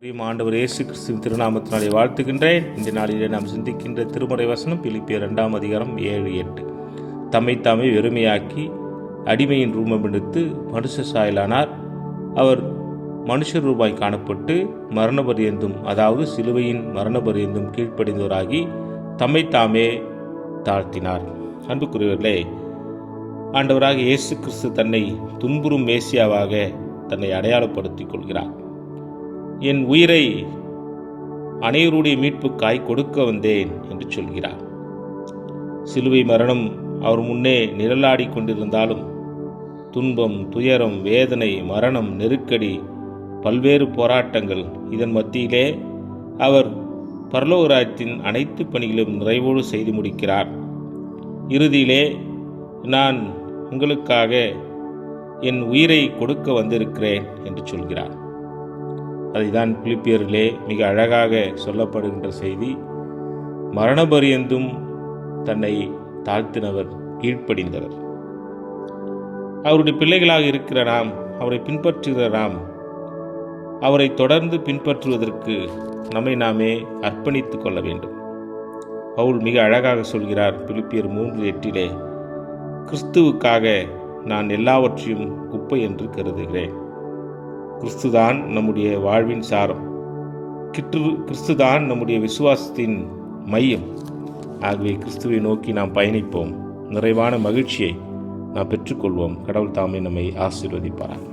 ஆண்டவர் இயேசு கிறிஸ்துவின் திருநாமத்தினாலே வாழ்த்துகின்றேன். இந்த நாளிலே நாம் சிந்திக்கின்ற திருமறை வசனம் பிலிப்பியர் 2 அதிகாரம் 7-8. தம்மைத்தாமே வெறுமையாக்கி அடிமையின் ரூபம் எடுத்து மனுஷ சாயலானார். அவர் மனுஷ ரூபாய் காணப்பட்டு மரணபரியந்தும், அதாவது சிலுவையின் மரணபரியந்தும் கீழ்ப்படிந்தவராகி தம்மைத்தாமே தாழ்த்தினார். அன்புக்குரியவர்களே, ஆண்டவராக இயேசு கிறிஸ்து தன்னை துன்புறும் மேசியாவாக தன்னை அடையாளப்படுத்திக் கொள்கிறார். என் உயிரை அனைவருடைய மீட்புக்காய் கொடுக்க வந்தேன் என்று சொல்கிறார். சிலுவை மரணம் அவர் முன்னே நிழலாடி கொண்டிருந்தாலும் துன்பம், துயரம், வேதனை, மரணம், நெருக்கடி, பல்வேறு போராட்டங்கள், இதன் மத்தியிலே அவர் பரலோகராஜ்யத்தின் அனைத்து பணிகளும் நிறைவோடு செய்து முடிக்கிறார். இறுதியிலே, நான் உங்களுக்காக என் உயிரை கொடுக்க வந்திருக்கிறேன் என்று சொல்கிறார். அதைதான் பிலிப்பியரிலே மிக அழகாக சொல்லப்படுகின்ற செய்தி. மரணபரியந்தும் தன்னை தாழ்த்தினவர், கீழ்ப்படிந்தவர். அவருடைய பிள்ளைகளாக இருக்கிற நாம், அவரை பின்பற்றுகிற நாம், அவரை தொடர்ந்து பின்பற்றுவதற்கு நம்மை நாமே அர்ப்பணித்துக் கொள்ள வேண்டும். பவுல் மிக அழகாக சொல்கிறார் பிலிப்பியர் 3:8, கிறிஸ்துவுக்காக நான் எல்லாவற்றையும் குப்பை என்று கருதுகிறேன். கிறிஸ்துதான் நம்முடைய வாழ்வின் சாரம். கிறிஸ்துதான் நம்முடைய விசுவாசத்தின் மையம். ஆகவே கிறிஸ்துவை நோக்கி நாம் பயணிப்போம். நிறைவான மகிழ்ச்சியை நாம் பெற்றுக்கொள்வோம். கடவுள் தாமே நம்மை ஆசீர்வதிப்பார்.